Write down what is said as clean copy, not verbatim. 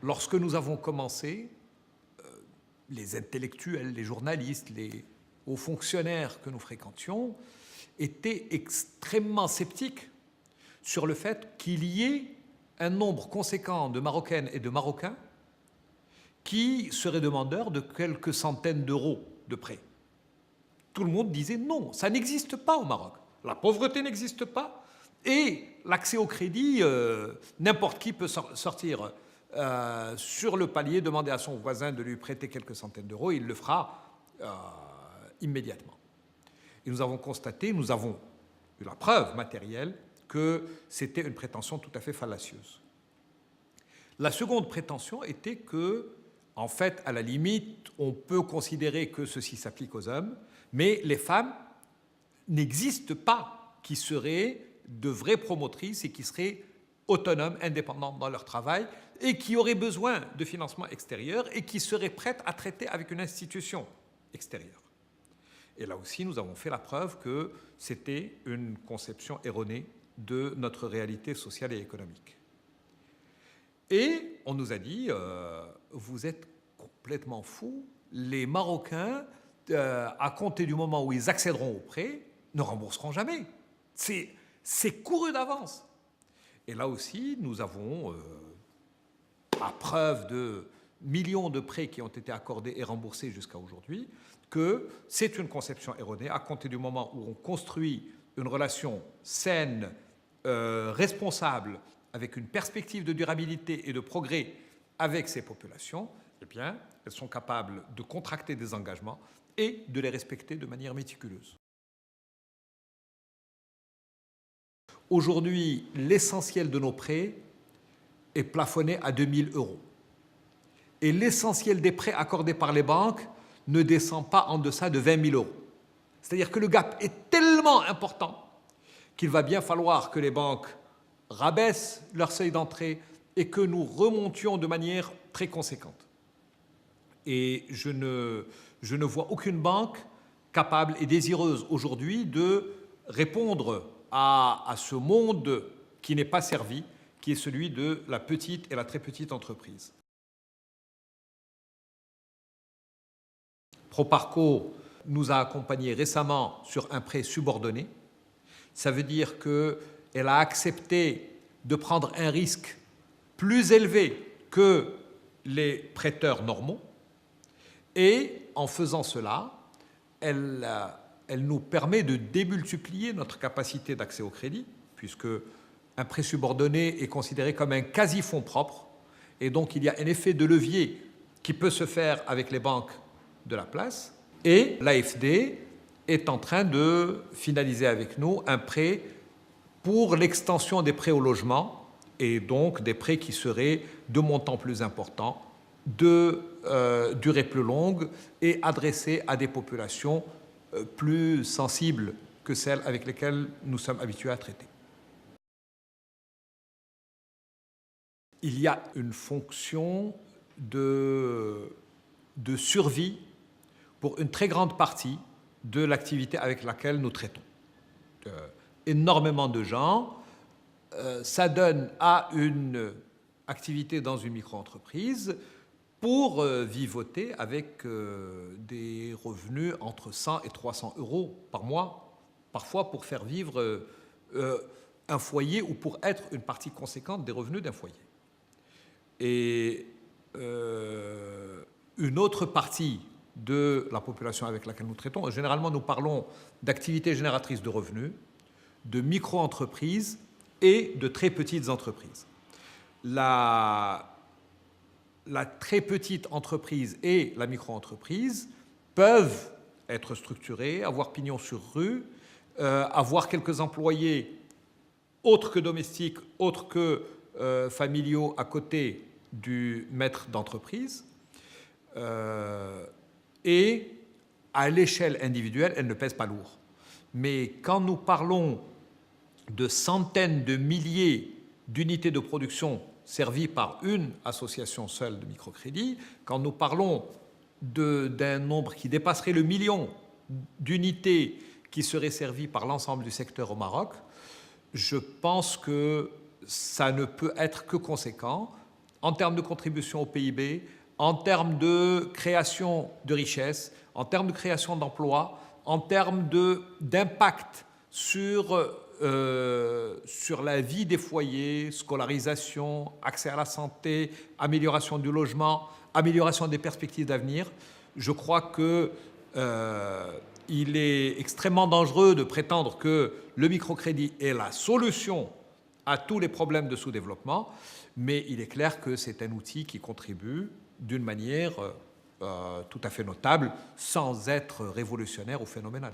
lorsque nous avons commencé, les intellectuels, les journalistes, les hauts fonctionnaires que nous fréquentions étaient extrêmement sceptiques sur le fait qu'il y ait un nombre conséquent de Marocaines et de Marocains qui seraient demandeurs de quelques centaines d'euros de prêt. Tout le monde disait non, ça n'existe pas au Maroc. La pauvreté n'existe pas et l'accès au crédit, n'importe qui peut sortir sur le palier, demander à son voisin de lui prêter quelques centaines d'euros, il le fera immédiatement. Et nous avons constaté, nous avons eu la preuve matérielle que c'était une prétention tout à fait fallacieuse. La seconde prétention était que, en fait, à la limite, on peut considérer que ceci s'applique aux hommes, mais les femmes n'existent pas qui seraient de vraies promotrices et qui seraient autonomes, indépendantes dans leur travail et qui auraient besoin de financement extérieur et qui seraient prêtes à traiter avec une institution extérieure. Et là aussi, nous avons fait la preuve que c'était une conception erronée de notre réalité sociale et économique. Et on nous a dit, vous êtes complètement fous, les Marocains, à compter du moment où ils accéderont au prêt, ne rembourseront jamais. C'est couru d'avance. Et là aussi, nous avons, à preuve de millions de prêts qui ont été accordés et remboursés jusqu'à aujourd'hui, que c'est une conception erronée à compter du moment où on construit une relation saine, responsable, avec une perspective de durabilité et de progrès avec ces populations, eh bien, elles sont capables de contracter des engagements et de les respecter de manière méticuleuse. Aujourd'hui, l'essentiel de nos prêts est plafonné à 2 000 €. Et l'essentiel des prêts accordés par les banques ne descend pas en deçà de 20 000 €. C'est-à-dire que le gap est tellement important qu'il va bien falloir que les banques rabaissent leur seuil d'entrée et que nous remontions de manière très conséquente. Et je ne vois aucune banque capable et désireuse aujourd'hui de répondre à ce monde qui n'est pas servi, qui est celui de la petite et la très petite entreprise. Proparco nous a accompagnés récemment sur un prêt subordonné. Ça veut dire qu'elle a accepté de prendre un risque plus élevé que les prêteurs normaux. Et en faisant cela, elle nous permet de démultiplier notre capacité d'accès au crédit, puisque un prêt subordonné est considéré comme un quasi-fonds propre. Et donc, il y a un effet de levier qui peut se faire avec les banques de la place. Et l'AFD est en train de finaliser avec nous un prêt pour l'extension des prêts au logement et donc des prêts qui seraient de montants plus importants, de durée plus longue et adressés à des populations plus sensibles que celles avec lesquelles nous sommes habitués à traiter. Il y a une fonction de survie pour une très grande partie de l'activité avec laquelle nous traitons. Énormément de gens s'adonnent à une activité dans une micro-entreprise pour vivoter avec des revenus entre 100 et 300 € par mois, parfois pour faire vivre un foyer ou pour être une partie conséquente des revenus d'un foyer. Et une autre partie de la population avec laquelle nous traitons, généralement nous parlons d'activités génératrices de revenus, de micro-entreprises et de très petites entreprises. La très petite entreprise et la micro-entreprise peuvent être structurées, avoir pignon sur rue, avoir quelques employés autres que domestiques, autres que familiaux à côté du maître d'entreprise. Et à l'échelle individuelle, elles ne pèsent pas lourd. Mais quand nous parlons de centaines de milliers d'unités de production servies par une association seule de microcrédit, quand nous parlons d'un nombre qui dépasserait le million d'unités qui seraient servies par l'ensemble du secteur au Maroc, je pense que ça ne peut être que conséquent en termes de contribution au PIB, en termes de création de richesses, en termes de création d'emplois, en termes d'impact sur la vie des foyers, scolarisation, accès à la santé, amélioration du logement, amélioration des perspectives d'avenir. Je crois qu'il est extrêmement dangereux de prétendre que le microcrédit est la solution à tous les problèmes de sous-développement, mais il est clair que c'est un outil qui contribue d'une manière tout à fait notable, sans être révolutionnaire ou phénoménal.